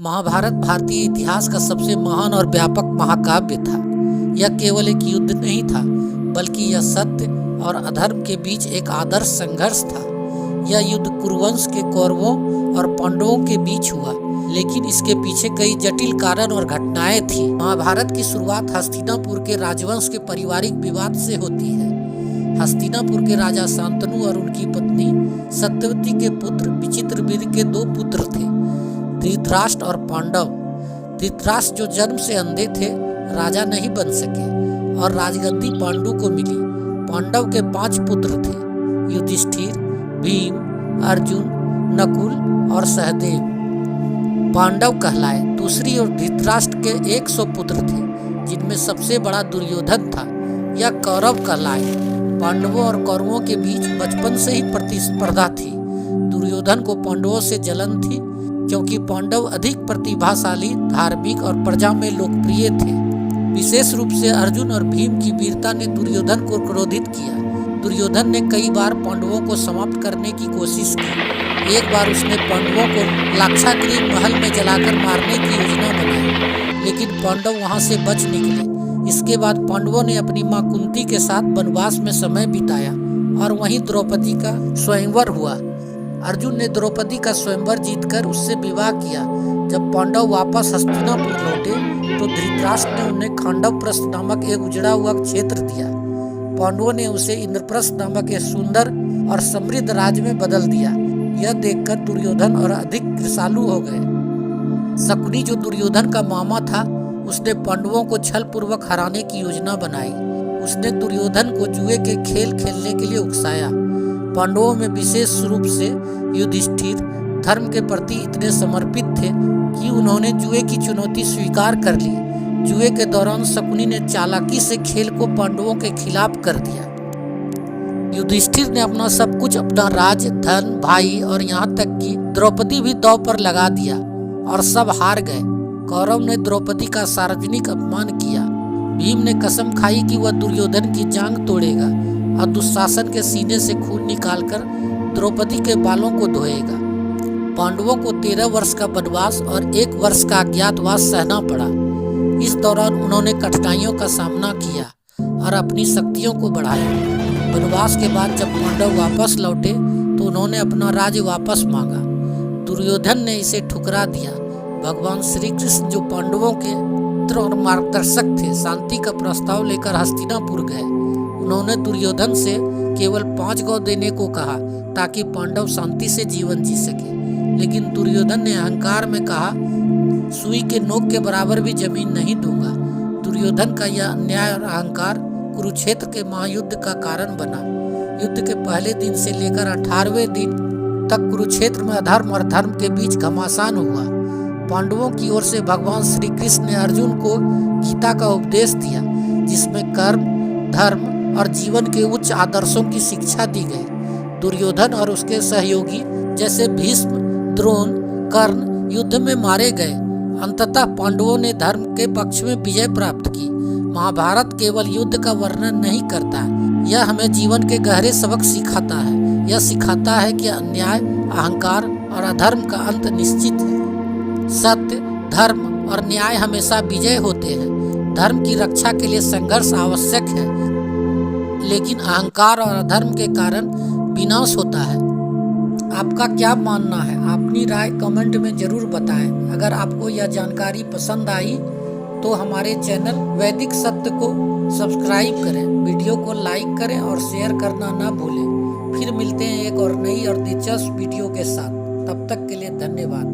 महाभारत भारतीय इतिहास का सबसे महान और व्यापक महाकाव्य था। यह केवल एक युद्ध नहीं था, बल्कि यह सत्य और अधर्म के बीच एक आदर्श संघर्ष था। यह युद्ध कुरुवंश के कौरवों और पांडवों के बीच हुआ, लेकिन इसके पीछे कई जटिल कारण और घटनाएं थी। महाभारत की शुरुआत हस्तिनापुर के राजवंश के पारिवारिक विवाद से होती है। हस्तिनापुर के राजा शांतनु और उनकी पत्नी सत्यवती के पुत्र विचित्रवीर्य के दो पुत्र थे, धृतराष्ट्र और पांडव। धृतराष्ट्र जो जन्म से अंधे थे, राजा नहीं बन सके और राजगद्दी पांडु को मिली। पांडव के 5 पुत्र थे, युधिष्ठिर, भीम, अर्जुन, नकुल और सहदेव पांडव कहलाए। दूसरी ओर धृतराष्ट्र के 100 पुत्र थे, जिनमें सबसे बड़ा दुर्योधन था। यह कौरव कहलाए। पांडवों और कौरवों के बीच बचपन से ही प्रतिस्पर्धा थी। दुर्योधन को पांडवों से जलन थी, क्योंकि पांडव अधिक प्रतिभाशाली, धार्मिक और प्रजा में लोकप्रिय थे। विशेष रूप से अर्जुन और भीम की वीरता ने दुर्योधन को क्रोधित किया। दुर्योधन ने कई बार पांडवों को समाप्त करने की कोशिश की। एक बार उसने पांडवों को लाक्षागृह महल में जलाकर मारने की योजना बनाई, लेकिन पांडव वहां से बच निकले। इसके बाद पांडवों ने अपनी मां कुंती के साथ वनवास में समय बिताया और वहीं द्रौपदी का स्वयंवर हुआ। अर्जुन ने द्रौपदी का स्वयंवर जीतकर उससे विवाह किया। जब पांडव वापस हस्तिनापुर लौटे तो धृतराष्ट्र ने उन्हें खांडवप्रस्थ नामक एक उजड़ा हुआ क्षेत्र दिया। पांडवों ने उसे इंद्रप्रस्थ नामक एक सुंदर और समृद्ध राज्य में बदल दिया। यह देखकर दुर्योधन और अधिक कृपालु हो गए। शकुनी, जो दुर्योधन का मामा था, उसने पांडवों को छल पूर्वक हराने की योजना बनाई। उसने दुर्योधन को जुए के खेल खेलने के लिए उकसाया। पांडवों में विशेष रूप से युधिष्ठिर धर्म के प्रति इतने समर्पित थे कि उन्होंने जुए की चुनौती स्वीकार कर ली। जुए के दौरान शकुनी ने चालाकी से खेल को पांडवों के खिलाफ कर दिया। युधिष्ठिर ने अपना सब कुछ, अपना राज, धन, भाई और यहाँ तक कि द्रौपदी भी दांव पर लगा दिया और सब हार गए। कौरव ने द्रौपदी का सार्वजनिक अपमान किया। भीम ने कसम खाई कि वह दुर्योधन की जांग तोड़ेगा और दुशासन के सीने से खून निकालकर द्रौपदी के बालों को धोएगा। पांडवों को 13 वर्ष का वनवास और 1 वर्ष का अज्ञातवास सहना पड़ा। इस दौरान उन्होंने कठिनाइयों का सामना किया और अपनी शक्तियों को बढ़ाया। वनवास के बाद जब पांडव वापस लौटे तो उन्होंने अपना राज्य वापस मांगा। दुर्योधन ने इसे ठुकरा दिया। भगवान श्री कृष्ण, जो पांडवों के मित्र और मार्गदर्शक थे, शांति का प्रस्ताव लेकर हस्तिनापुर गए। उन्होंने दुर्योधन से केवल 5 गौ देने को कहा ताकि पांडव शांति से जीवन जी सके, लेकिन दुर्योधन ने अहंकार में कहा, सुई के नोक के बराबर भी जमीन नहीं दूंगा। दुर्योधन का यह अन्याय और अहंकार कुरुक्षेत्र के महायुद्ध का कारण बना। युद्ध के पहले दिन से लेकर 18वें दिन तक कुरुक्षेत्र में अधर्म और धर्म के बीच घमासान हुआ। पांडवों की ओर से भगवान श्री कृष्ण ने अर्जुन को गीता का उपदेश दिया, जिसमें कर्म, धर्म और जीवन के उच्च आदर्शों की शिक्षा दी गई। दुर्योधन और उसके सहयोगी जैसे भीष्म, द्रोण, कर्ण युद्ध में मारे गए। अंततः पांडवों ने धर्म के पक्ष में विजय प्राप्त की। महाभारत केवल युद्ध का वर्णन नहीं करता है, यह हमें जीवन के गहरे सबक सिखाता है। यह सिखाता है कि अन्याय, अहंकार और अधर्म का अंत निश्चित है। सत्य, धर्म और न्याय हमेशा विजय होते हैं। धर्म की रक्षा के लिए संघर्ष आवश्यक है, लेकिन अहंकार और अधर्म के कारण विनाश होता है। आपका क्या मानना है? अपनी राय कमेंट में जरूर बताएं। अगर आपको यह जानकारी पसंद आई तो हमारे चैनल वैदिक सत्य को सब्सक्राइब करें, वीडियो को लाइक करें और शेयर करना ना भूलें। फिर मिलते हैं एक और नई और दिलचस्प वीडियो के साथ। तब तक के लिए धन्यवाद।